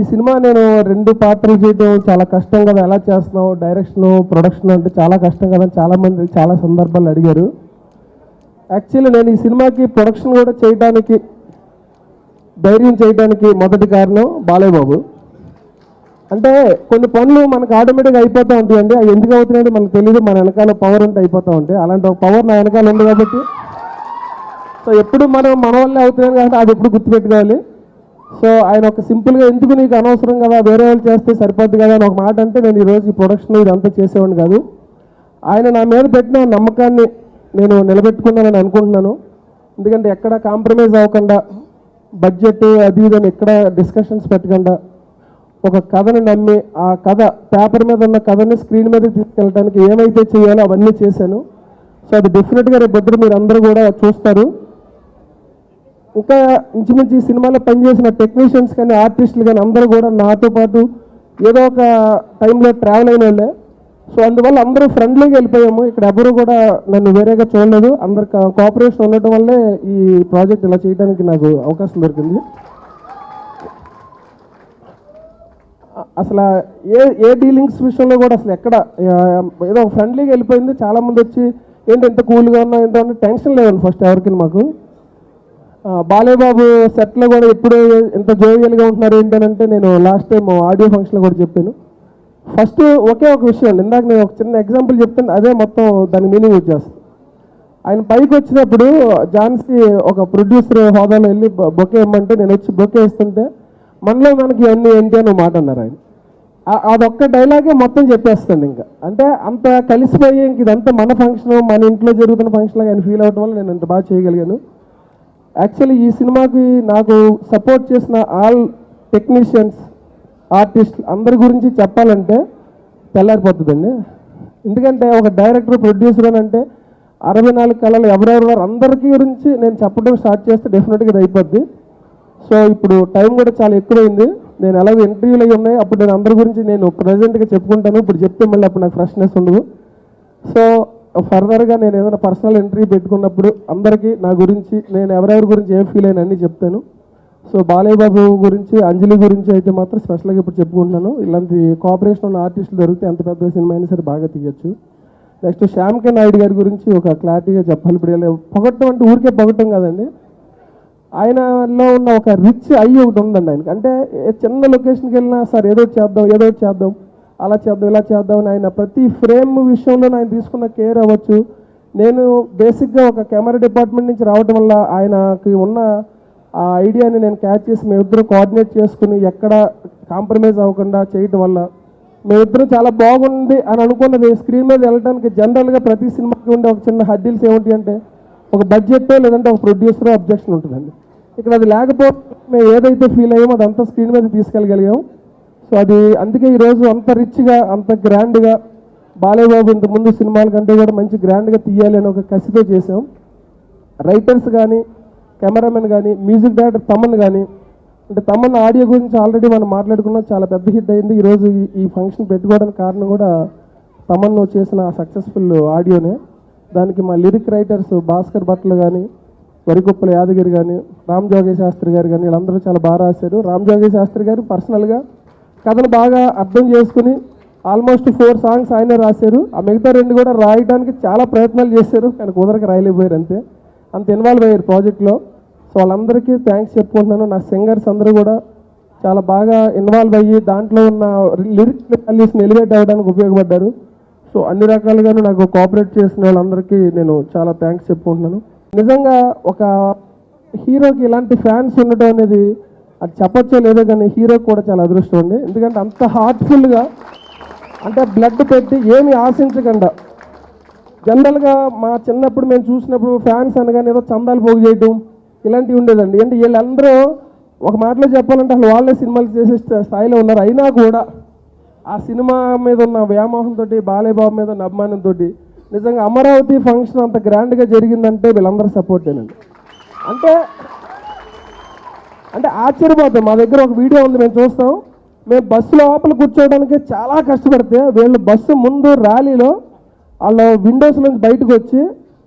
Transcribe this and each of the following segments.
ఈ సినిమా నేను 2 పాత్రలు చేయడం చాలా కష్టం కదా, ఎలా చేస్తున్నావు, డైరెక్షన్ ప్రొడక్షన్ అంటే చాలా కష్టం కదా అని చాలామంది చాలా సందర్భాలు అడిగారు. యాక్చువల్లీ నేను ఈ సినిమాకి ప్రొడక్షన్ కూడా చేయడానికి ధైర్యం చేయడానికి మొదటి కారణం బాలయ్య బాబు. అంటే కొన్ని పనులు మనకు ఆటోమేటిక్గా అయిపోతూ ఉంటాయండి, అవి ఎందుకు అవుతున్నాయంటే మనకు తెలియదు, మన వెనకాల పవర్ ఉంటే అయిపోతూ ఉంటాయి. అలాంటి ఒక పవర్ నా వెనకాల ఉంది కాబట్టి సో ఎప్పుడు మన వల్లే అవుతున్నాను కాబట్టి అది ఎప్పుడు గుర్తుపెట్టుకోవాలి. సో ఆయన ఒక సింపుల్గా ఎందుకు నీకు అనవసరం కదా, వేరే వాళ్ళు చేస్తే సరిపోద్ది కదా అని ఒక మాట అంటే నేను ఈరోజు ఈ ప్రొడక్షన్ ఇదంతా చేసేవాడిని కాదు. ఆయన నా మీద పెట్టిన నమ్మకాన్ని నేను నిలబెట్టుకున్నానని అనుకుంటున్నాను. ఎందుకంటే ఎక్కడ కాంప్రమైజ్ అవ్వకుండా, బడ్జెట్ అది ఇదని ఎక్కడ డిస్కషన్స్ పెట్టకుండా ఒక కథను నమ్మి ఆ కథ పేపర్ మీద ఉన్న కథని స్క్రీన్ మీద తీసుకెళ్ళడానికి ఏమైతే చేయాలో అవన్నీ చేశాను. సో అది డెఫినెట్గా రేపు పొద్దున మీరు అందరూ కూడా చూస్తారు. ఇంకా ఇంచుమించు ఈ సినిమాలో పనిచేసిన టెక్నీషియన్స్ కానీ ఆర్టిస్టులు కానీ అందరూ కూడా నాతో పాటు ఏదో ఒక టైంలో ట్రావెల్ అయిన వాళ్ళే. సో అందువల్ల అందరూ ఫ్రెండ్లీగా వెళ్ళిపోయాము. ఇక్కడ ఎవరు కూడా నన్ను వేరేగా చూడలేదు. అందరు కోఆపరేషన్ ఉండటం వల్లే ఈ ప్రాజెక్ట్ ఇలా చేయడానికి నాకు అవకాశం దొరికింది. అసలు ఏ డీలింగ్స్ విషయంలో కూడా అసలు ఎక్కడ ఏదో ఫ్రెండ్లీగా వెళ్ళిపోయింది. చాలామంది వచ్చి ఏంటి ఎంత కూల్గా ఉన్నా ఎంత టెన్షన్ లేదండి ఫస్ట్ ఎవరికి. మాకు బాలయ్య బాబు సెట్లో కూడా ఎప్పుడు ఎంత జోవియల్గా ఉంటున్నారు ఏంటంటే నేను లాస్ట్ టైం ఆడియో ఫంక్షన్లో కూడా చెప్పాను. ఫస్ట్ ఒకే ఒక విషయం అండి, ఇందాక నేను ఒక చిన్న ఎగ్జాంపుల్ చెప్తాను, అదే మొత్తం దాని మీనింగ్ వచ్చేస్తుంది. ఆయన పైకి వచ్చినప్పుడు ఝాన్సీ ఒక ప్రొడ్యూసర్ హోదాలో వెళ్ళి బొకే ఇమ్మంటే నేను వచ్చి బొకే ఇస్తుంటే మనలో మనకి అన్నీ ఏంటి అని మాట అన్నారు ఆయన. అదొక్క డైలాగే మొత్తం చెప్పేస్తాను. ఇంకా అంటే అంత కలిసిపోయి ఇంక ఇదంతా మన ఫంక్షన్, మన ఇంట్లో జరుగుతున్న ఫంక్షన్లాగా ఆయన ఫీల్ అవడం వల్ల నేను ఇంత బాగా చేయగలిగాను. యాక్చువల్లీ ఈ సినిమాకి నాకు సపోర్ట్ చేసిన ఆల్ టెక్నీషియన్స్, ఆర్టిస్ట్ అందరి గురించి చెప్పాలంటే తెల్లారిపోతుందండి. ఎందుకంటే ఒక డైరెక్టర్, ప్రొడ్యూసర్ అని అంటే 64 కళలు ఎవరెవరు అందరికీ గురించి నేను చెప్పడం స్టార్ట్ చేస్తే డెఫినెట్గా ఇది అయిపోద్ది. సో ఇప్పుడు టైం కూడా చాలా ఎక్కువైంది. నేను ఎలాగో ఇంటర్వ్యూలు అవి ఉన్నాయి, అప్పుడు నేను అందరి గురించి నేను ప్రజెంట్గా చెప్పుకుంటాను. ఇప్పుడు చెప్తే మళ్ళీ అప్పుడు నాకు ఫ్రెష్నెస్ ఉండదు. సో ఫర్దర్గా నేను ఏదైనా పర్సనల్ ఇంటర్వ్యూ పెట్టుకున్నప్పుడు అందరికీ నా గురించి, నేను ఎవరెవరి గురించి ఏం ఫీల్ అయినా అన్నీ చెప్తాను. సో బాలయ్య బాబు గురించి, అంజలి గురించి అయితే మాత్రం స్పెషల్గా ఇప్పుడు చెప్పుకుంటున్నాను. ఇలాంటి కోఆపరేషన్ ఉన్న ఆర్టిస్టులు దొరికితే ఎంత పెద్ద సినిమా అయినా సరే బాగా తీయచ్చు. నెక్స్ట్ శ్యామ్ కే నాయుడు గారి గురించి ఒక క్లారిటీగా చెప్పాలి. ఇప్పుడు పొగట్టం అంటే ఊరికే పొగట్టం కాదండి, ఆయనలో ఉన్న ఒక రిచ్ ఐ ఒకటి ఉందండి ఆయనకి. అంటే చిన్న లొకేషన్కి వెళ్ళినా సార్ ఏదో చేద్దాం అలా చేద్దాం ఇలా చేద్దాం అని ఆయన ప్రతి ఫ్రేమ్ విషయంలో ఆయన తీసుకున్న కేర్ అవ్వచ్చు. నేను బేసిక్గా ఒక కెమెరా డిపార్ట్మెంట్ నుంచి రావడం వల్ల ఆయనకి ఉన్న ఆ ఐడియాని నేను క్యాచ్ చేసి మేమిద్దరం కోఆర్డినేట్ చేసుకుని ఎక్కడ కాంప్రమైజ్ అవ్వకుండా చేయడం వల్ల మేమిద్దరం చాలా బాగుంది అని అనుకున్నది. స్క్రీన్ మీద వెళ్ళడానికి జనరల్గా ప్రతి సినిమాకి ఉండే ఒక చిన్న హడ్డీల్స్ ఏమిటి అంటే ఒక బడ్జెట్ లేదంటే ఒక ప్రొడ్యూసర్ అబ్జెక్షన్ ఉంటుందండి. ఇక్కడ అది లేకపోతే మేము ఏదైతే ఫీల్ అయ్యామో అదంతా స్క్రీన్ మీద తీసుకెళ్ళగలిగాం. సో అది అందుకే ఈరోజు అంత రిచ్గా, అంత గ్రాండ్గా బాలయ్య బాబు ఇంతకుముందు సినిమాల కంటే కూడా మంచి గ్రాండ్గా తీయాలి అని ఒక కసితో చేసాం. రైటర్స్ కానీ, కెమెరామెన్ కానీ, మ్యూజిక్ డైరెక్టర్ తమన్ కానీ, అంటే తమన్ ఆడియో గురించి ఆల్రెడీ మనం మాట్లాడుకున్నాం, చాలా పెద్ద హిట్ అయింది. ఈరోజు ఈ ఫంక్షన్ పెట్టుకోవడానికి కారణం కూడా తమన్ చేసిన సక్సెస్ఫుల్ ఆడియోనే. దానికి మా లిరిక్ రైటర్స్ భాస్కర్ భట్లు కానీ, వరికొప్పల యాదగిరి కానీ, రామ్ జోగే శాస్త్రి గారు కానీ వీళ్ళందరూ చాలా బాగా రాశారు. రామ్ జోగే శాస్త్రి గారు పర్సనల్గా కథను బాగా అర్థం చేసుకుని ఆల్మోస్ట్ 4 సాంగ్స్ ఆయనే రాశారు. ఆ మిగతా 2 కూడా రాయడానికి చాలా ప్రయత్నాలు చేశారు, కానీ కుదరక రాయలేకపోయారు. అంత ఇన్వాల్వ్ అయ్యారు ప్రాజెక్ట్లో. సో వాళ్ళందరికీ థ్యాంక్స్ చెప్పుకుంటున్నాను. నా సింగర్స్ అందరూ కూడా చాలా బాగా ఇన్వాల్వ్ అయ్యి దాంట్లో ఉన్న లిరిక్ వాల్యూస్ని ఎలివేట్ అవ్వడానికి ఉపయోగపడ్డారు. సో అన్ని రకాలుగాను నాకు కోఆపరేట్ చేసిన వాళ్ళందరికీ నేను చాలా థ్యాంక్స్ చెప్పుకుంటున్నాను. నిజంగా ఒక హీరోకి ఇలాంటి ఫ్యాన్స్ ఉండటం అనేది అది చెప్పచ్చో లేదో కానీ హీరోకి కూడా చాలా అదృష్టం అండి. ఎందుకంటే అంత హార్ట్ఫుల్గా, అంటే బ్లడ్ పెట్టి ఏమి ఆశించకుండా, జనరల్గా మా చిన్నప్పుడు మేము చూసినప్పుడు ఫ్యాన్స్ అనగానే ఏదో చందాలు పోగు చేయటం ఇలాంటివి ఉండేదండి. అంటే వీళ్ళందరూ ఒక మాటలో చెప్పాలంటే అసలు వాళ్ళే సినిమాలు చేసే స్థాయిలో ఉన్నారు. అయినా కూడా ఆ సినిమా మీద ఉన్న వ్యామోహంతో, బాలయ్య బాబు మీద ఉన్న అభిమానంతో నిజంగా అమరావతి ఫంక్షన్ అంత గ్రాండ్గా జరిగిందంటే వీళ్ళందరూ సపోర్టేనండి. అంటే ఆశ్చర్యపోతాం. మా దగ్గర ఒక వీడియో ఉంది, మేము చూస్తాం. మేము బస్సు లోపల కూర్చోవడానికి చాలా కష్టపడితే వీళ్ళు బస్సు ముందు ర్యాలీలో వాళ్ళ విండోస్ నుంచి బయటకు వచ్చి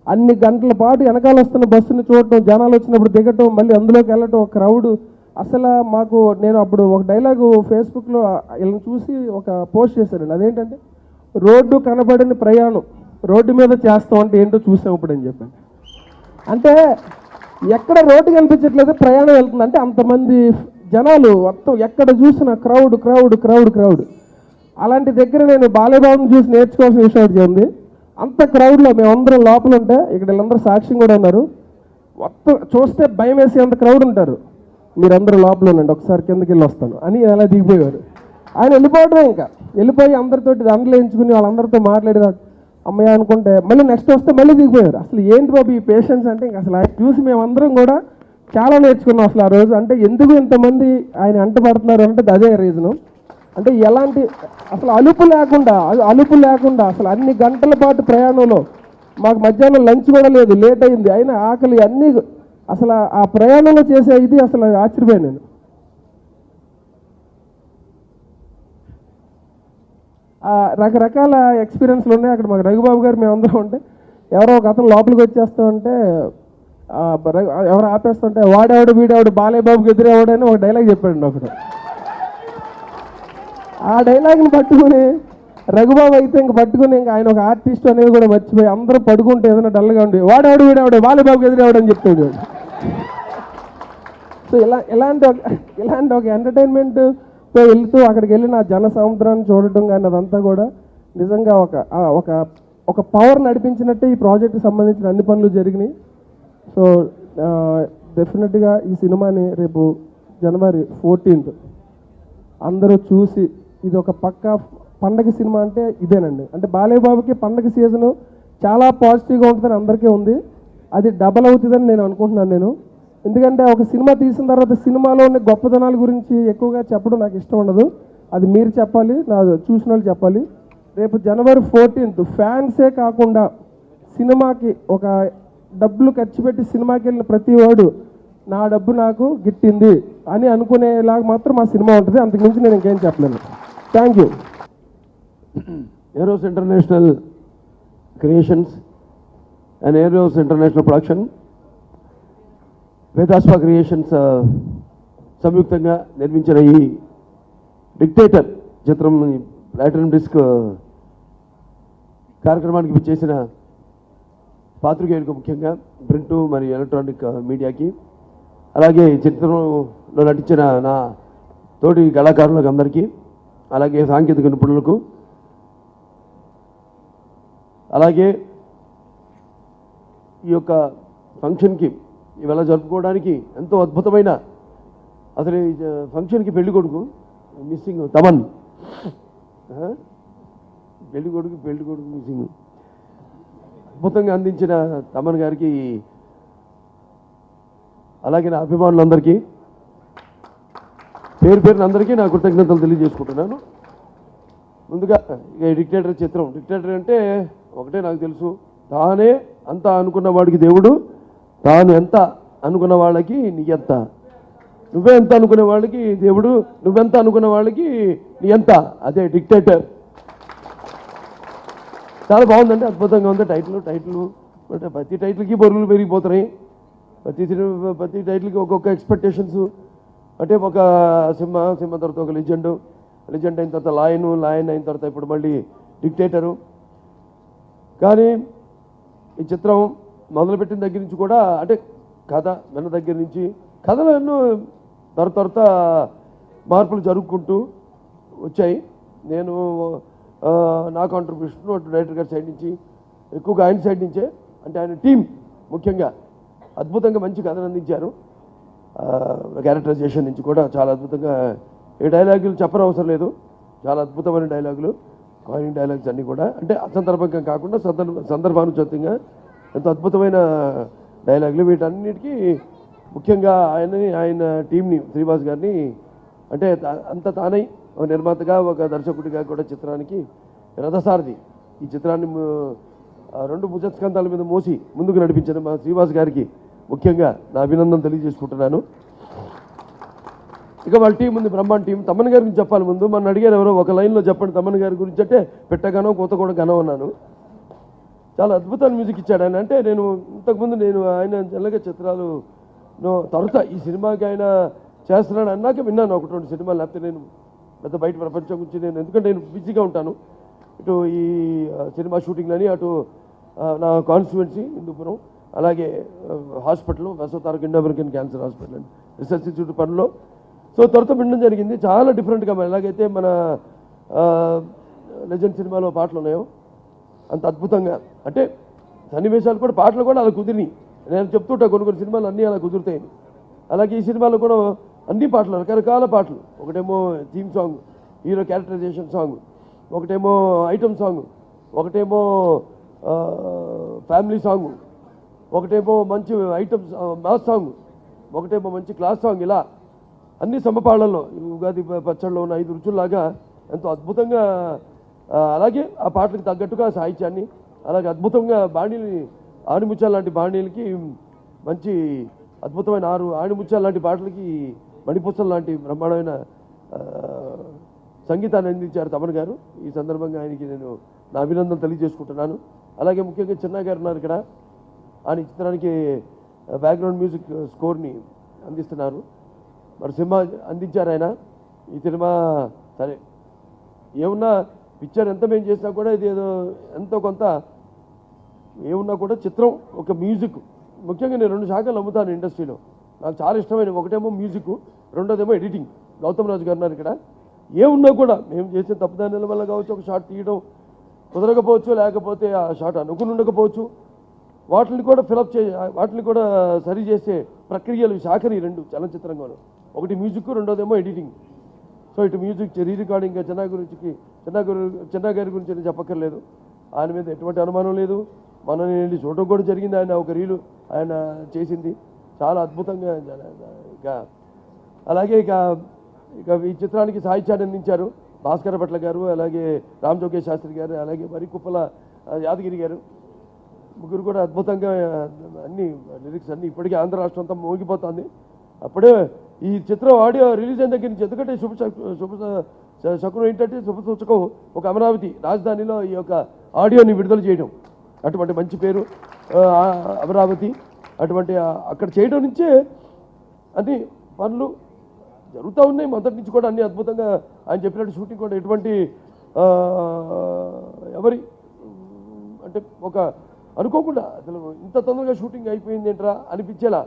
అన్ని గంటల పాటు వెనకాల వస్తున్న బస్సుని చూడటం, జనాలు వచ్చినప్పుడు దిగటం, మళ్ళీ అందులోకి వెళ్ళటం, క్రౌడ్ అసలు మాకు నేను అప్పుడు ఒక డైలాగు ఫేస్బుక్లో వీళ్ళని చూసి ఒక పోస్ట్ చేశానండి. అదేంటంటే రోడ్డు కనబడని ప్రయాణం రోడ్డు మీద చేస్తాం అంటే ఏంటో చూసాం ఇప్పుడు అని చెప్పాను. అంటే ఎక్కడ రోడ్డు కనిపించట్లేదు, ప్రయాణం వెళ్తుంది. అంటే అంతమంది జనాలు మొత్తం ఎక్కడ చూసిన క్రౌడ్ క్రౌడ్ క్రౌడ్ క్రౌడ్. అలాంటి దగ్గర నేను బాలేబాబుని చూసి నేర్చుకోవాల్సిన విషయం ఒకటి ఉంది. అంత క్రౌడ్లో మేమందరం లోపల ఉంటే ఇక్కడ వీళ్ళందరూ సాక్ష్యం కూడా ఉన్నారు. మొత్తం చూస్తే భయం వేసి అంత క్రౌడ్ ఉంటారు. మీరందరూ లోపల ఉండండి, ఒకసారి కిందకి వెళ్ళి వస్తాను అని అలా దిగిపోయేవారు. ఆయన వెళ్ళిపోవడమే, ఇంకా వెళ్ళిపోయి అందరితోటి దండలు వేయించుకుని వాళ్ళందరితో మాట్లాడేదాడు అమ్మయ్య అనుకుంటే మళ్ళీ నెక్స్ట్ వస్తే మళ్ళీ దిగిపోయారు. అసలు ఏంటి బాబు ఈ పేషెన్స్ అంటే ఇంకా అసలు ఆయన చూసి మేమందరం కూడా చాలా నేర్చుకున్నాం అసలు ఆ రోజు. అంటే ఎందుకు ఇంతమంది ఆయన అంటపడుతున్నారు అంటే అదే రీజను. అంటే ఎలాంటి అసలు అలుపు లేకుండా అసలు అన్ని గంటల పాటు ప్రయాణంలో మాకు మధ్యాహ్నం లంచ్ కూడా లేదు, లేట్ అయింది, అయినా ఆకలి అన్నీ అసలు ఆ ప్రయాణంలో చేసే ఇది అసలు ఆశ్చర్యపోయాను నేను. రకరకాల ఎక్స్పీరియన్స్లు ఉన్నాయి అక్కడ. మాకు రఘుబాబు గారు మేమందరం ఉంటే ఎవరో ఒక అతను లోపలికి వచ్చేస్తామంటే ఎవరు ఆపేస్తుంటే వాడేవాడు వీడేవాడు బాలేబాబుకి ఎదురేవాడని ఒక డైలాగ్ చెప్పాడు ఒకడు. ఆ డైలాగ్ని పట్టుకుని రఘుబాబు అయితే ఇంక పట్టుకుని ఇంకా ఆయన ఒక ఆర్టిస్ట్ అనేది కూడా మర్చిపోయి అందరూ పడుకుంటే ఏదైనా డల్గా ఉండి వాడేవాడు వీడేవాడు బాలేబాబుకి ఎదురేవాడు అని చెప్తాడు. సో ఇలాంటి ఒక ఎంటర్టైన్మెంట్తో వెళ్తూ అక్కడికి వెళ్ళి నా జన సముద్రాన్ని చూడటం కానీ అదంతా కూడా నిజంగా ఒక పవర్ నడిపించినట్టే ఈ ప్రాజెక్ట్కి సంబంధించిన అన్ని పనులు జరిగినాయి. సో డెఫినెట్గా ఈ సినిమాని రేపు జనవరి 14th అందరూ చూసి ఇది ఒక పక్కా పండగ సినిమా అంటే ఇదేనండి. అంటే బాలేబాబుకి పండగ సీజను చాలా పాజిటివ్గా ఉంటుందని అందరికీ ఉంది. అది డబల్ అవుతుందని నేను అనుకుంటున్నాను. ఎందుకంటే ఒక సినిమా తీసిన తర్వాత సినిమాలో ఉన్న గొప్పతనాల గురించి ఎక్కువగా చెప్పడం నాకు ఇష్టం ఉండదు. అది మీరు చెప్పాలి, నా చూసిన వాళ్ళు చెప్పాలి. రేపు జనవరి 14th ఫ్యాన్సే కాకుండా సినిమాకి ఒక డబ్బులు ఖర్చు పెట్టి సినిమాకి వెళ్ళిన ప్రతి వాడు నా డబ్బు నాకు గిట్టింది అని అనుకునేలాగా మాత్రం మా సినిమా ఉంటుంది. అంతకుమించి నేను ఇంకేం చెప్పలేను. Thank you. Eros International Creations and Eros International Production, వేదాస్వ క్రియేషన్స్ సంయుక్తంగా నిర్మించిన ఈ డిక్టేటర్ చిత్రం ప్లాటినం డిస్క్ కార్యక్రమానికి విచ్చేసిన పాత్రికేయులకు, ముఖ్యంగా ప్రింట్ మరియు ఎలక్ట్రానిక్ మీడియాకి, అలాగే చిత్రంలో నటించిన నా తోటి కళాకారులకు అందరికీ, అలాగే సాంకేతిక నిపుణులకు, అలాగే ఈ యొక్క ఫంక్షన్కి ఇవాళ జరుపుకోవడానికి ఎంతో అద్భుతమైన అసలు ఈ ఫంక్షన్కి పెళ్లి కొడుకు మిస్సింగ్ తమన్, పెళ్లి కొడుకు మిస్సింగ్ అద్భుతంగా అందించిన తమన్ గారికి, అలాగే నా అభిమానులందరికీ పేరున అందరికీ నా కృతజ్ఞతలు తెలియజేసుకుంటున్నాను. ముందుగా డిక్టేటర్ చిత్రం, డిక్టేటర్ అంటే ఒకటే నాకు తెలుసు, తానే అంత అనుకున్న వాడికి దేవుడు, తాను ఎంత అనుకున్న వాళ్ళకి నీ ఎంత, నువ్వే ఎంత అనుకునే వాళ్ళకి దేవుడు, నువ్వెంత అనుకున్న వాళ్ళకి నీ ఎంత, అదే డిక్టేటర్. చాలా బాగుందండి, అద్భుతంగా ఉంది. టైటిల్ అంటే ప్రతి టైటిల్కి బరువులు పెరిగిపోతున్నాయి. ప్రతి టైటిల్కి ఒక్కొక్క ఎక్స్పెక్టేషన్స్. అంటే ఒక సింహ తర్వాత ఒక లెజెండ్ అయిన తర్వాత లాయన్ అయిన తర్వాత ఇప్పుడు మళ్ళీ డిక్టేటరు. కానీ ఈ చిత్రం మొదలుపెట్టిన దగ్గర నుంచి కూడా, అంటే కథ విన్న దగ్గర నుంచి కథలో ఎన్నో తర్వాత మార్పులు జరుపుకుంటూ వచ్చాయి. నేను నా కాంట్రిబ్యూషన్ డైరెక్టర్ గారి సైడ్ నుంచి ఎక్కువగా ఆయన సైడ్ నుంచే, అంటే ఆయన టీం ముఖ్యంగా అద్భుతంగా మంచి కథను అందించారు. క్యారెక్టరైజేషన్ నుంచి కూడా చాలా అద్భుతంగా, ఏ డైలాగులు చెప్పనవసరం లేదు, చాలా అద్భుతమైన డైలాగులు, కాయినింగ్ డైలాగ్స్ అన్నీ కూడా, అంటే అసందర్భంగా కాకుండా సందర్భానుచితంగా ఎంతో అద్భుతమైన డైలాగులు. వీటన్నిటికీ ముఖ్యంగా ఆయన టీంని, శ్రీనివాస్ గారిని, అంటే అంత తానై ఒక నిర్మాతగా ఒక దర్శకుడిగా కూడా చిత్రానికి రథసారథి, ఈ చిత్రాన్ని 2 భుజస్కంధాల మీద మోసి ముందుకు నడిపించిన మా శ్రీనివాస్ గారికి ముఖ్యంగా నా అభినందన తెలియజేసుకుంటున్నాను. ఇక వాళ్ళ టీం ఉంది, బ్రహ్మాండ టీం. తమన్ గారి గురించి చెప్పాలి. ముందు మన అడిగారు ఎవరో ఒక లైన్లో చెప్పండి తమన్ గారి గురించి అంటే, పెట్టగానో కొత్త కూడా గనం అన్నాను. చాలా అద్భుతమైన మ్యూజిక్ ఇచ్చాడు ఆయన. అంటే నేను ఇంతకుముందు ఆయన జనరల్గా చిత్రాలు తర్వాత ఈ సినిమాకి ఆయన చేస్తున్నాడు అన్నాక విన్నాను ఒకటి రెండు సినిమాలు, లేకపోతే నేను పెద్ద బయట ప్రపంచం గురించి నేను ఎందుకంటే నేను బిజీగా ఉంటాను, ఇటు ఈ సినిమా షూటింగ్లని, అటు నా కాన్స్టిట్యువెన్సీ హిందూపురం, అలాగే హాస్పిటల్ వెసోతారక్ Indo American cancer hospital and research institute పనిలో. సో త్వరతో వినడం జరిగింది. చాలా డిఫరెంట్గా ఎలాగైతే మన లెజెండ్ సినిమాలో పాటలు ఉన్నాయో అంత అద్భుతంగా, అంటే సన్నివేశాలు కూడా పాటలు కూడా అలా కుదిరినాయి. నేను చెప్తుంటా కొన్ని సినిమాలు అన్నీ అలా కుదురుతాయి. అలాగే ఈ సినిమాలో కూడా అన్ని పాటలు, రకరకాల పాటలు, ఒకటేమో theme song, hero characterization song, ఒకటేమో ఐటమ్ సాంగ్, ఒకటేమో ఫ్యామిలీ సాంగ్, ఒకటేమో మంచి ఐటమ్ మాస్ సాంగ్, ఒకటేమో మంచి క్లాస్ సాంగ్, ఇలా అన్ని సమపాళ్ళల్లో ఉగాది పచ్చళ్ళలో ఉన్న 5 రుచుల్లాగా ఎంతో అద్భుతంగా, అలాగే ఆ పాటలకు తగ్గట్టుగా సాహిత్యాన్ని, అలాగే అద్భుతంగా బాణీని, ఆణిముత్యాల లాంటి బాణీలకి మంచి అద్భుతమైన 6 ఆణిముత్యాల లాంటి పాటలకి మణిపుచ్చల లాంటి బ్రహ్మాండమైన సంగీతాన్ని అందించారు తమన్ గారు. ఈ సందర్భంగా ఆయనకి నేను నా అభినందనలు తెలియజేసుకుంటున్నాను. అలాగే ముఖ్యంగా చిన్న గారు ఉన్నారు ఇక్కడ, ఆయన ఈ చిత్రానికి బ్యాక్గ్రౌండ్ మ్యూజిక్ స్కోర్ని అందిస్తున్నారు. మరి సినిమా అందించారు ఆయన. ఈ సినిమా సరే ఏమున్నా పిక్చర్ ఎంత మేము చేసినా కూడా ఇది ఏదో ఎంతో కొంత ఏమున్నా కూడా చిత్రం ఒక మ్యూజిక్, ముఖ్యంగా నేను 2 శాఖలు నమ్ముతాను ఇండస్ట్రీలో. నాకు చాలా ఇష్టమైన ఒకటేమో మ్యూజిక్, రెండోదేమో ఎడిటింగ్. గౌతమ్ రాజు గారు ఉన్నారు ఇక్కడ. ఏమున్నా కూడా మేము చేసిన తప్పుదానిల వల్ల కావచ్చు, ఒక షాట్ తీయడం కుదరకపోవచ్చు, లేకపోతే ఆ షాట్ అనుకుని ఉండకపోవచ్చు, వాటిని కూడా ఫిలప్ వాటిని కూడా సరి చేసే ప్రక్రియలు శాఖని 2 చలనచిత్రంగాను. ఒకటి మ్యూజిక్, రెండోదేమో ఎడిటింగ్. సో ఇటు మ్యూజిక్ రీ రికార్డింగ్ చిన్న గారి గురించి నేను చెప్పక్కర్లేదు. ఆయన మీద ఎటువంటి అనుమానం లేదు. మనం వెళ్ళి చూడటం కూడా జరిగింది. ఆయన ఒక రీలు ఆయన చేసింది చాలా అద్భుతంగా. అలాగే ఇక ఈ చిత్రానికి సాహిత్యాన్ని అందించారు భాస్కర భట్ల గారు, అలాగే రామ్ జోగేష్ శాస్త్రి గారు, అలాగే మరి కుప్పల యాదగిరి గారు. ముగ్గురు కూడా అద్భుతంగా అన్ని లిరిక్స్ అన్నీ ఇప్పటికీ ఆంధ్ర రాష్ట్రం అంతా మోగిపోతుంది. అప్పుడే ఈ చిత్రం ఆడియో రిలీజ్ అయిన దగ్గర నుంచి, ఎందుకంటే శకునం ఏంటంటే శుభ సూచకం ఒక అమరావతి రాజధానిలో ఈ యొక్క ఆడియోని విడుదల చేయడం, అటువంటి మంచి పేరు అమరావతి. అటువంటి అక్కడ చేయడం నుంచే అన్ని పనులు జరుగుతూ ఉన్నాయి. మొదటి నుంచి కూడా అన్ని అద్భుతంగా ఆయన చెప్పినట్టు షూటింగ్ కూడా ఎటువంటి ఎవరి అంటే ఒక అనుకోకుండా అసలు ఇంత తొందరగా షూటింగ్ అయిపోయింది ఏంట్రా అనిపించేలా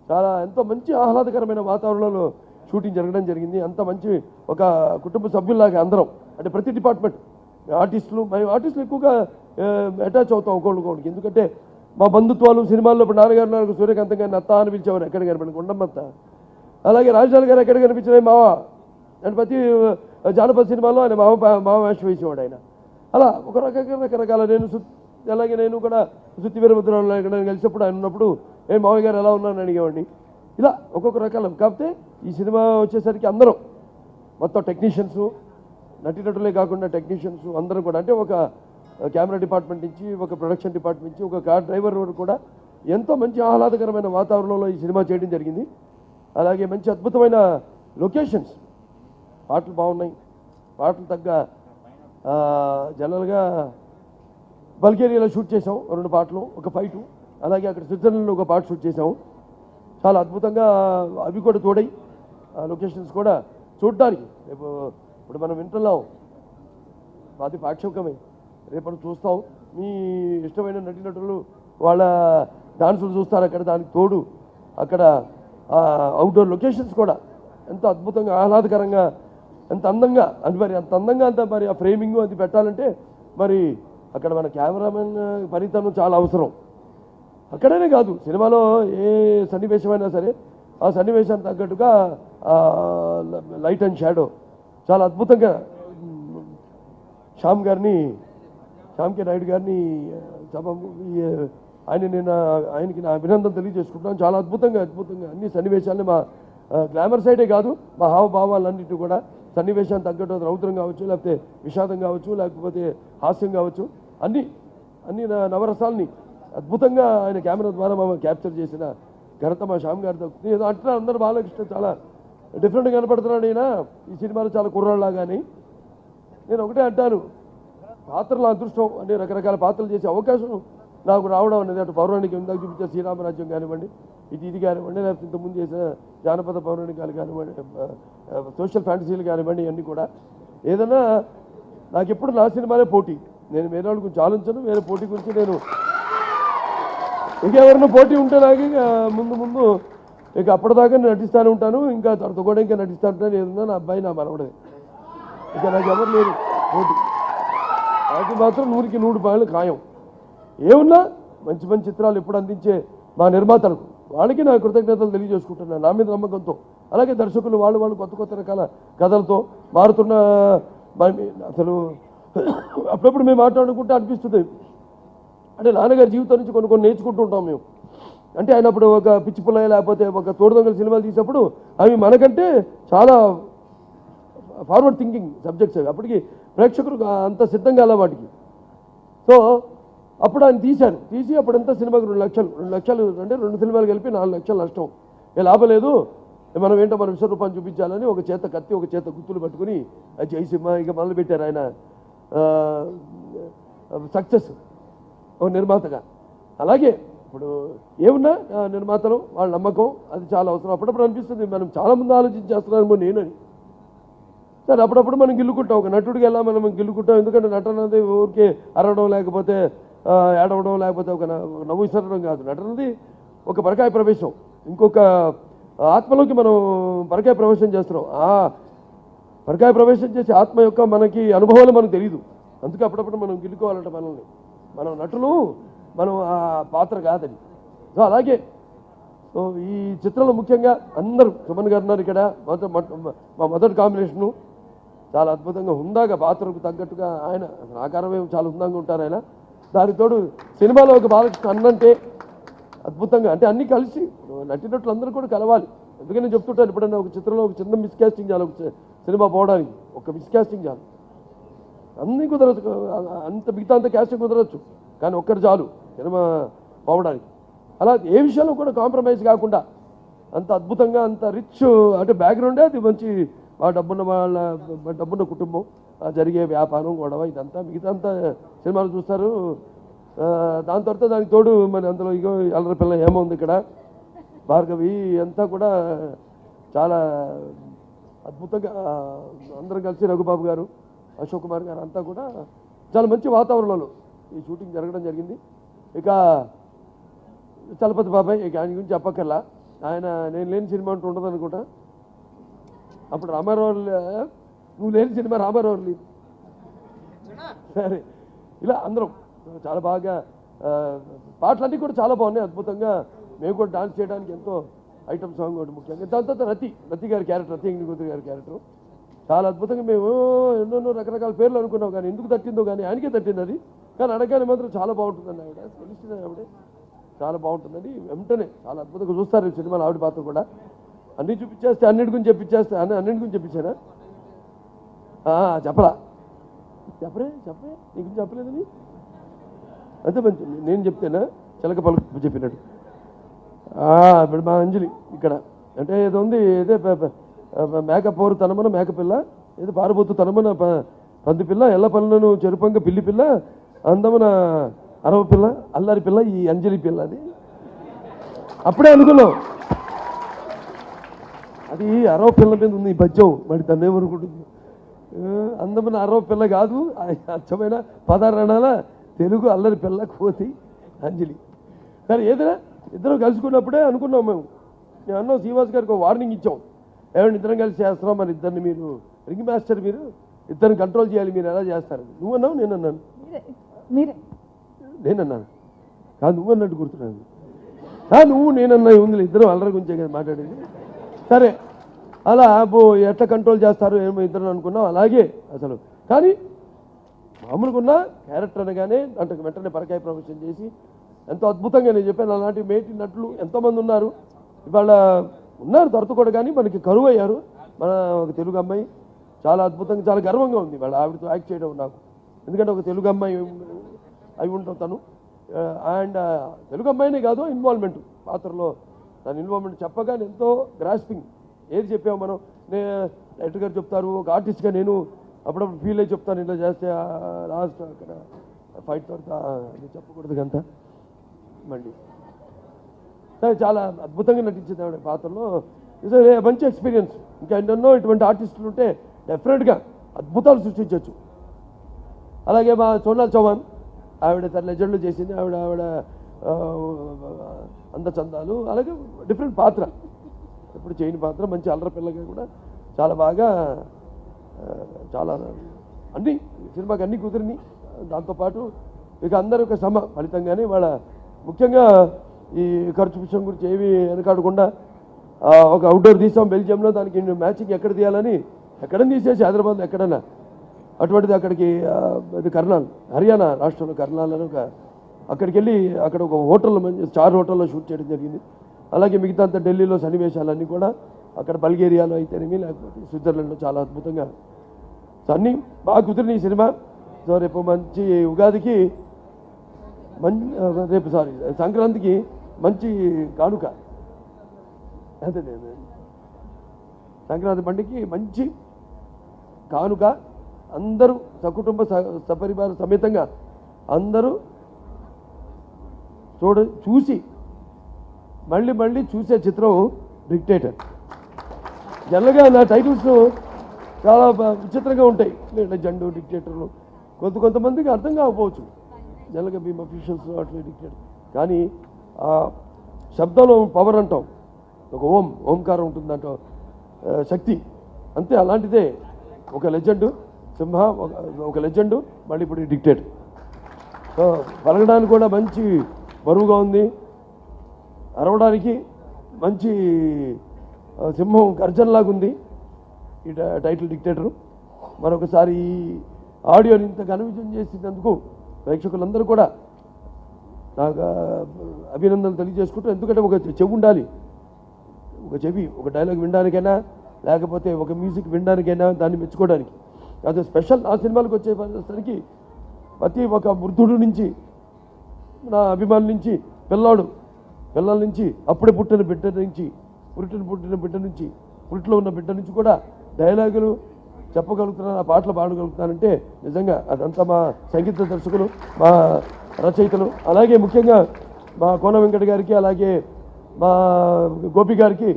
చాలా ఎంతో మంచి ఆహ్లాదకరమైన వాతావరణంలో షూటింగ్ జరగడం జరిగింది. అంత మంచి ఒక కుటుంబ సభ్యుల్లాగా అందరం, అంటే ప్రతి డిపార్ట్మెంట్ ఆర్టిస్టులు, మేము ఆర్టిస్టులు ఎక్కువగా అటాచ్ అవుతాం ఒకళ్ళకి. ఎందుకంటే మా బంధుత్వాలు సినిమాల్లో ఇప్పుడు నాన్నగారు సూర్యకాంతం గారిని అత్త అని పిలిచేవారు ఎక్కడ కనిపించండి ఉండమ్మత్త. అలాగే రాజధాని గారు ఎక్కడ కనిపించినాయి మావ అని ప్రతి జానపద సినిమాలో ఆయన మావ వేషం వేసేవాడు ఆయన. అలా ఒక రకరకాల అలాగే నేను కూడా సుత్తి వీరభద్రంలో ఎక్కడ కలిసినప్పుడు ఆయన ఉన్నప్పుడు మావయ్య గారు ఎలా ఉన్నారని అడిగేవాడిని. ఇలా ఒక్కొక్క రకాల. కాకపోతే ఈ సినిమా వచ్చేసరికి అందరం మొత్తం టెక్నీషియన్స్, నటీనటులే కాకుండా టెక్నీషియన్స్ అందరూ కూడా, అంటే ఒక కెమెరా డిపార్ట్మెంట్ నుంచి, ఒక ప్రొడక్షన్ డిపార్ట్మెంట్ నుంచి, ఒక కార్ డ్రైవర్ వరకు కూడా ఎంతో మంచి ఆహ్లాదకరమైన వాతావరణంలో ఈ సినిమా చేయడం జరిగింది. అలాగే మంచి అద్భుతమైన లొకేషన్స్, పాటలు బాగున్నాయి. పాటలు తగ్గ జనరల్గా బల్గేరియాలో షూట్ చేసాం 2 పాటలు, ఒక ఫైటు. అలాగే అక్కడ స్విట్జర్లాండ్లో ఒక పాట షూట్ చేసాం. చాలా అద్భుతంగా అవి కూడా తోడై లొకేషన్స్ కూడా చూడడానికి రేపు ఇప్పుడు మనం వింటున్నాం, అది పాక్షికమే. రేపు చూస్తాం మీ ఇష్టమైన నటీనటులు వాళ్ళ డాన్సులు చూస్తారు అక్కడ. దానికి తోడు అక్కడ అవుట్డోర్ లొకేషన్స్ కూడా ఎంత అద్భుతంగా ఆహ్లాదకరంగా, ఎంత అందంగా అది మరి అంత అందంగా అంత మరి ఆ ఫ్రేమింగ్ అది పెట్టాలంటే మరి అక్కడ మన కెమెరామెన్ పనితనం చాలా అవసరం. అక్కడనే కాదు, సినిమాలో ఏ సన్నివేశమైనా సరే ఆ సన్నివేశానికి తగ్గట్టుగా లైట్ అండ్ షాడో చాలా అద్భుతంగా శ్యామ్ కే నాయుడు గారిని ఆయనకి నా అభినందన తెలియజేసుకుంటున్నాను. చాలా అద్భుతంగా అన్ని సన్నివేశాలని మా గ్లామర్ సైడే కాదు, మా హావభావాలన్నింటి కూడా సన్నివేశాన్ని తగ్గట్టు రౌద్రం కావచ్చు, లేకపోతే విషాదం కావచ్చు, లేకపోతే హాస్యం కావచ్చు, అన్ని నవరసాలని అద్భుతంగా ఆయన కెమెరా ద్వారా క్యాప్చర్ చేసిన ఘనత మా శ్యామ్ గారితో. నేను అంటున్నా అందరూ బాలకృష్ణ చాలా డిఫరెంట్గా కనపడుతున్నాడు ఆయన ఈ సినిమాలో, చాలా కుర్రాళ్ళలాగాని. నేను ఒకటే అంటాను, పాత్రల అదృష్టం అంటే రకరకాల పాత్రలు చేసే అవకాశం నాకు రావడం అనేది అటు పౌరాణిక ఇందాక చూపించే శ్రీరామరాజ్యం కానివ్వండి, ఇది కానివ్వండి, లేకపోతే ఇంతకుముందు చేసిన జానపద పౌరాణికాలు కానివ్వండి, సోషల్ ఫ్యాంటసీలు కానివ్వండి, ఇవన్నీ కూడా ఏదైనా నాకు ఎప్పుడు నా సినిమాలే పోటీ. నేను వేరే వాళ్ళ గురించి ఆలోచించను, వేరే పోటీ గురించి నేను ఇంకెవరైనా పోటీ ఉంటే నాకు ఇక ముందు ఇక అప్పటిదాకా నేను నటిస్తూనే ఉంటాను. ఇంకా తర్వాత కూడా ఇంకా నటిస్తూ ఉంటాను. ఏదన్నా నా అబ్బాయి నా మనవడే, ఇక నాకు ఎవరు లేరు పోటీ. అది మాత్రం 100% ఖాయం. ఏమున్నా మంచి మంచి చిత్రాలు ఎప్పుడు అందించే మా నిర్మాతలకు వాళ్ళకి నా కృతజ్ఞతలు తెలియజేసుకుంటున్నాను, నా మీద నమ్మకంతో. అలాగే దర్శకులు వాళ్ళు కొత్త రకాల కథలతో మారుతున్న అసలు అప్పుడప్పుడు మేము మాట్లాడుకుంటే అనిపిస్తుంది, అంటే నాన్నగారి జీవితం నుంచి కొన్ని నేర్చుకుంటూ ఉంటాం మేము. అంటే ఆయన అప్పుడు ఒక పిచ్చి పుల్లయ్య లేకపోతే ఒక తోడుదొంగల సినిమాలు తీసినప్పుడు అవి మనకంటే చాలా ఫార్వర్డ్ థింకింగ్ సబ్జెక్ట్స్ అవి. అప్పటికి ప్రేక్షకులు అంత సిద్ధంగా అలా వాటికి. సో అప్పుడు ఆయన తీసి అప్పుడంతా సినిమాకి 2 లక్షలు అంటే 2 సినిమాలు కలిపి 4 లక్షలు నష్టం. లాభం లేదు, మనం ఏంటో మన విశ్వరూపాన్ని చూపించాలని ఒక చేత కత్తి ఒక చేత గుర్తులు పట్టుకుని జై సినిమా ఇక మొదలుపెట్టారు ఆయన. సక్సెస్ ఒక నిర్మాతగా. అలాగే ఇప్పుడు ఏమున్నా నిర్మాతలు వాళ్ళ నమ్మకం అది చాలా అవసరం. అప్పుడప్పుడు అనిపిస్తుంది మనం చాలామంది ఆలోచించేస్తున్నాము నేనని. సరే అప్పుడప్పుడు మనం గిల్లుకుంటాం, ఒక నటుడికి ఎలా మనం గిల్లుకుంటాం. ఎందుకంటే నటన అనేది ఊరికే అరవడం లేకపోతే ఏడవడం లేకపోతే ఒక నవ్వు ఇసరడం కాదు. నటనది ఒక పరకాయ ప్రవేశం, ఇంకొక ఆత్మలోకి మనం పరకాయ ప్రవేశం చేస్తున్నాం. ఆ పరకాయ ప్రవేశం చేసే ఆత్మ యొక్క మనకి అనుభవాలు మనకు తెలియదు. అందుకే అప్పుడప్పుడు మనం గిల్లుకోవాలంట మనల్ని. మనం నటులు, మనం ఆ పాత్ర కాదని. సో అలాగే సో ఈ చిత్రంలో ముఖ్యంగా అందరూ సుమన్ గారు ఉన్నారు ఇక్కడ. మా మొదటి కాంబినేషను చాలా అద్భుతంగా హుందాగా పాత్రకు తగ్గట్టుగా ఆయన ఆకారమే చాలా హుందంగా ఉంటారు ఆయన. దానికి తోడు సినిమాలో ఒక బాలకృష్ణ అన్నంటే అద్భుతంగా, అంటే అన్నీ కలిసి నటినట్లు అందరూ కూడా కలవాలి. ఎందుకని నేను చెప్తుంటాను, ఎప్పుడైనా ఒక చిత్రంలో ఒక చిన్న మిస్కాస్టింగ్ చాలు, ఒక సినిమా పోవడానికి ఒక మిస్కాస్టింగ్ చాలు. అన్నీ కుదరచ్చు, మిగతా అంత క్యాస్టింగ్ కుదరచ్చు, కానీ ఒక్కరు చాలు సినిమా పోవడానికి. అలా ఏ విషయంలో కూడా కాంప్రమైజ్ కాకుండా అంత అద్భుతంగా అంత రిచ్ అంటే బ్యాక్గ్రౌండే అది మంచి డబ్బున్న కుటుంబం, జరిగే వ్యాపారం గొడవ ఇదంతా మిగతా అంతా సినిమాలు చూస్తారు. దాని తర్వాత దానికి తోడు మరి అందులో ఇగో అల్లరి పిల్ల ఏమో ఉంది ఇక్కడ, భార్గవి అంతా కూడా చాలా అద్భుతంగా అందరం కలిసి రఘుబాబు గారు, అశోక్ కుమార్ గారు అంతా కూడా చాలా మంచి వాతావరణంలో ఈ షూటింగ్ జరగడం జరిగింది. ఇక చలపతి బాబాయ్ ఇక ఆయన గురించి చెప్పక్కర్లా, ఆయన నేను లేని సినిమా అంటూ ఉండదు అనుకుంటా. అప్పుడు రామారావు నువ్వు లేని సినిమా రామారావు లేదు. సరే ఇలా అందరం చాలా బాగా పాటలన్నీ కూడా చాలా బాగున్నాయి అద్భుతంగా. మేము కూడా డాన్స్ చేయడానికి ఎంతో ఐటమ్ సాంగ్ ఒకటి ముఖ్యంగా. దాని తర్వాత రతి గారి క్యారెక్టర్, రతి ఎంగిలిగుంతి గారి క్యారెక్టర్ చాలా అద్భుతంగా. మేము ఎన్నెన్నో రకరకాల పేర్లు అనుకున్నాం, కానీ ఎందుకు తట్టిందో కానీ ఆయనకే తట్టింది అది. కానీ అడగానే మాత్రం చాలా బాగుంటుందండి ఆవిడ, తెలిసిన ఆవిడే చాలా బాగుంటుందండి. వెంటనే చాలా అద్భుతంగా చూస్తారు ఈ సినిమాలో ఆవిడ పాత్ర కూడా. అన్నీ చూపించేస్తే అన్నిటి గురించి చెప్పించేస్తే అన్నింటి గురించి చెప్పించానా? చెప్పరా చెప్పరే నీ గురించి చెప్పలేదని అంతే మంచి నేను చెప్తేనా చిలక పలుకు చెప్పినట్టు. ఇప్పుడు మా అంజలి ఇక్కడ అంటే ఏదో ఉంది, ఏదే మేకపోరు తనమన మేకపిల్ల, ఏదో పారబోతు తనమన పంది పిల్ల, ఎల్ల పనులను చెరుపంగ పిల్లి పిల్ల, అందమన అరవ పిల్ల, అల్లరి పిల్ల ఈ అంజలి పిల్ల. అది అప్పుడే అనుకున్నాం అది అరవ పిల్ల మీద ఉంది ఈ పద్యం, మరి తను ఏమనుకుంటుంది. అందమైన అరవ పిల్ల కాదు, అచ్చమైన పదారణాల తెలుగు అల్లరి పిల్ల కోతి అంజలి. సరే ఏదైనా ఇద్దరం కలుసుకున్నప్పుడే అనుకున్నాం మేము. నేను అన్నాం శ్రీనివాస్ గారికి ఒక వార్నింగ్ ఇచ్చాం, ఏమంటే ఇద్దరం కలిసి చేస్తున్నాం, మరి ఇద్దరిని మీరు రింగ్ మాస్టర్, మీరు ఇద్దరిని కంట్రోల్ చేయాలి, మీరు ఎలా చేస్తారు? నువ్వు అన్నావు నేనన్నాను కాదు నువ్వు అన్నట్టు గుర్తున్నాను. నువ్వు నేనన్నా ఉందిలే, ఇద్దరం అల్లరి గురించే కదా మాట్లాడేది. సరే అలా ఎట్లా కంట్రోల్ చేస్తారు ఏమో ఇద్దరు అనుకున్నాం. అలాగే అసలు కానీ మామూలుగా ఉన్న క్యారెక్టర్ అనగానే అంటే వెంటనే పరకాయ ప్రవేశం చేసి ఎంతో అద్భుతంగా నేను చెప్పాను. అలాంటి మేటి నటులు ఎంతోమంది ఉన్నారు, ఇవాళ ఉన్నారు దొరత కూడా, కానీ మనకి కరువు అయ్యారు. మన ఒక తెలుగు అమ్మాయి చాలా అద్భుతంగా చాలా గర్వంగా ఉంది వాళ్ళ ఆవిడతో యాక్ట్ చేయడం నాకు. ఎందుకంటే ఒక తెలుగు అమ్మాయి అయి ఉంటాం తను. అండ్ తెలుగు అమ్మాయినే కాదు, ఇన్వాల్వ్మెంట్ పాత్రలో తన ఇన్వాల్వ్మెంట్ చెప్పగానే ఎంతో గ్రాస్పింగ్. ఏది చెప్పాము మనం, డైరెక్టర్ గారు చెప్తారు, ఒక ఆర్టిస్ట్గా నేను అప్పుడప్పుడు ఫీల్ అయ్యి చెప్తాను, ఇలా చేస్తే లాస్ట్ అక్కడ ఫైట్ తర్వాత చెప్పకూడదు అంతా. మళ్ళీ చాలా అద్భుతంగా నటించింది ఆవిడ పాత్రలో. ఇది మంచి ఎక్స్పీరియన్స్. ఇంకా ఎన్నెన్నో ఇటువంటి ఆర్టిస్టులు ఉంటే డెఫినెట్గా అద్భుతాలు సృష్టించవచ్చు. అలాగే మా సోనాల్ చౌహాన్, ఆవిడ తన లెజెండ్లు చేసింది. ఆవిడ అందచందాలు, అలాగే డిఫరెంట్ పాత్ర, ఇప్పుడు చేయని పాత్ర, మంచి అల్లరి పిల్లగా కూడా చాలా బాగా చాలా అన్నీ సినిమాకి అన్నీ కుదిరిని. దాంతోపాటు ఇక అందరూ ఒక సమ ఫలితంగానే వాళ్ళ ముఖ్యంగా ఈ ఖర్చు విషయం గురించి ఏమీ వెనకాడకుండా ఒక అవుట్డోర్ తీసాం బెల్జియంలో, దానికి మ్యాచింగ్ ఎక్కడ తీయాలని ఎక్కడ తీసేసి హైదరాబాద్లో ఎక్కడన్నా, అటువంటిది అక్కడికి ఇది కర్నాల్, హర్యానా రాష్ట్రంలో కర్నాల్ అని అక్కడికి వెళ్ళి అక్కడ ఒక హోటల్లో మంచి స్టార్ హోటల్లో షూట్ చేయడం జరిగింది. అలాగే మిగతా అంతా ఢిల్లీలో సన్నివేశాలన్నీ కూడా అక్కడ బల్గేరియాలో అయితేనేమి లేకపోతే స్విట్జర్లాండ్లో చాలా అద్భుతంగా అన్నీ బాగా కుదిరిన ఈ సినిమా. సో రేపు మంచి ఉగాదికి రేపు సంక్రాంతికి మంచి కానుక, అదే సంక్రాంతి పండుగకి మంచి కానుక. అందరూ సకుటుంబ సపరివార సమేతంగా అందరూ చూసి మళ్ళీ మళ్ళీ చూసే చిత్రం డిక్టేటర్. జనరల్గా నా టైటిల్స్ చాలా విచిత్రంగా ఉంటాయి, లెజెండ్, డిక్టేటర్లు. కొంతమందికి అర్థం కాకపోవచ్చు జనరల్గా మేము అఫీషియల్స్ అట్లా డిక్టేటర్, కానీ ఆ శబ్దంలో పవర్ అంటాం, ఒక ఓంకారం ఉంటుంది అంటాం, శక్తి అంతే. అలాంటిదే ఒక లెజెండ్ సింహ, ఒక లెజెండ్, మళ్ళీ ఇప్పుడు డిక్టేటర్. సో పలకడానికి కూడా మంచి బరువుగా ఉంది, అరవడానికి మంచి సింహం గర్జనలాగా ఉంది ఈ టైటిల్ డిక్టేటరు. మరొకసారి ఈ ఆడియోని ఇంత ఘనవిజయం చేసినందుకు ప్రేక్షకులందరూ కూడా నాకు అభినందనలు తెలియజేసుకుంటూ, ఎందుకంటే ఒక చెవి ఉండాలి, ఒక చెవి ఒక డైలాగ్ వినడానికైనా లేకపోతే ఒక మ్యూజిక్ వినడానికైనా దాన్ని మెచ్చుకోవడానికి. అది స్పెషల్. ఆ సినిమాలకు వచ్చేసరికి ప్రతి ఒక వృద్ధుడు నుంచి, నా అభిమానుల నుంచి, పిల్లల నుంచి, అప్పుడే పుట్టిన బిడ్డ నుంచి, పుట్టిన బిడ్డ నుంచి, పురిట్లో ఉన్న బిడ్డ నుంచి కూడా డైలాగులు చెప్పగలుగుతున్నాను, ఆ పాటలు పాడగలుగుతానంటే నిజంగా అదంతా మా సంగీత దర్శకులు, మా రచయితలు, అలాగే ముఖ్యంగా మా కోన వెంకట గారికి, అలాగే మా గోపి గారికి,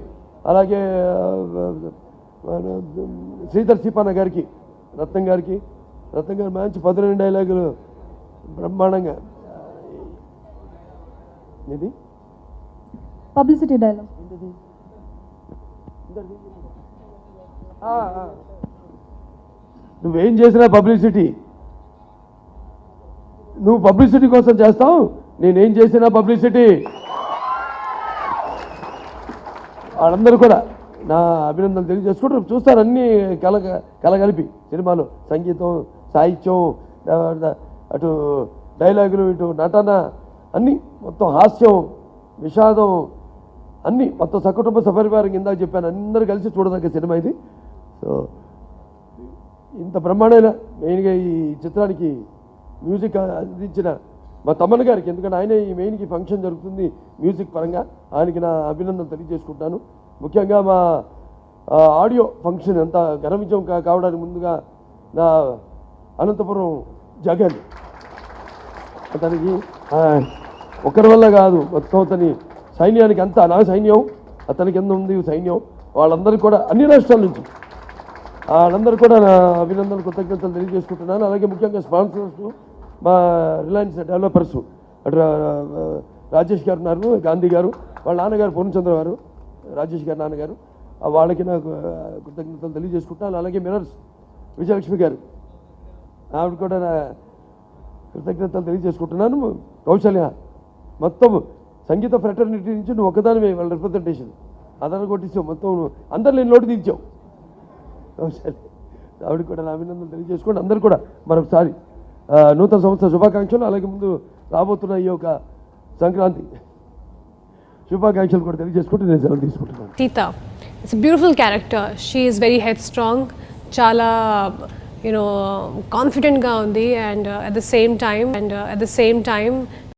అలాగే శ్రీధర్ సీపాన గారికి, రత్నం గారు మంచి 12 డైలాగులు బ్రహ్మాండంగా. ఇది పబ్లిసిటీ డైలాగ్ నువ్వేం చేసినా పబ్లిసిటీ, నువ్వు పబ్లిసిటీ కోసం చేస్తావు, నేనేం చేసినా పబ్లిసిటీ. వాళ్ళందరూ కూడా నా అభినందనలు తెలియజేసుకుంటూ చూస్తారు. అన్నీ కలగలిపి సినిమాలో సంగీతం, సాహిత్యం, అటు డైలాగులు, ఇటు నటన, అన్నీ మొత్తం హాస్యం, విషాదం, అన్నీ మొత్తం సకుటుంబ సపరివారం ఇందాక చెప్పాను, అందరూ కలిసి చూడదగ్గ సినిమా ఇది. సో ఇంత బ్రహ్మాండమైన మెయిన్గా ఈ చిత్రానికి మ్యూజిక్ అందించిన మా తమ్మన్న గారికి, ఎందుకంటే ఆయన ఈ మెయిన్కి ఫంక్షన్ జరుగుతుంది మ్యూజిక్ పరంగా, ఆయనకి నా అభినందనలు తెలియజేసుకుంటాను. ముఖ్యంగా మా ఆడియో ఫంక్షన్ ఎంత ఘన విజయం కావడానికి ముందుగా నా అనంతపురం జగన్, అతనికి ఒకరి వల్ల కాదు, మొత్తం అతని సైన్యానికి అంతా, నా సైన్యం అతనికి ఎంత ఉంది సైన్యం, వాళ్ళందరికీ కూడా అన్ని రాష్ట్రాల నుంచి వాళ్ళందరూ కూడా నా అభినందనలు కృతజ్ఞతలు తెలియజేసుకుంటున్నాను. అలాగే ముఖ్యంగా స్పాన్సర్స్ మా రిలయన్స్ డెవలపర్స్, అటు రాజేష్ గారు ఉన్నారు, గాంధీ గారు, వాళ్ళ నాన్నగారు పూర్ణచంద్ర గారు, రాజేష్ గారి నాన్నగారు, వాళ్ళకి నాకు కృతజ్ఞతలు తెలియజేసుకుంటాను. అలాగే మిరర్స్ విజయలక్ష్మి గారు, ఆవిడ కూడా నా కృతజ్ఞతలు తెలియజేసుకుంటున్నాను. కౌశల్య, మొత్తం సంగీత ఫ్రెటర్నిటీ నుంచి నువ్వు ఒకదానివే వాళ్ళ రిప్రజెంటేషన్ అదన కొట్టించావు, మొత్తం అందరు నేను లోటు తీర్చావు. కౌశల్య, ఆవిడ కూడా నా అభినందనలు తెలియజేసుకోండి. అందరూ కూడా మరొకసారి నూతన సంవత్సర శుభాకాంక్షలు, అలాగే ముందు రాబోతున్న ఈ యొక్క సంక్రాంతి శుభాకాంక్షలు కూడా తెలియజేసుకుంటూ నేను సెలవు తీసుకుంటున్నాను. Sita, it's a beautiful character. She is very headstrong, chala confident ga undi, and at the same time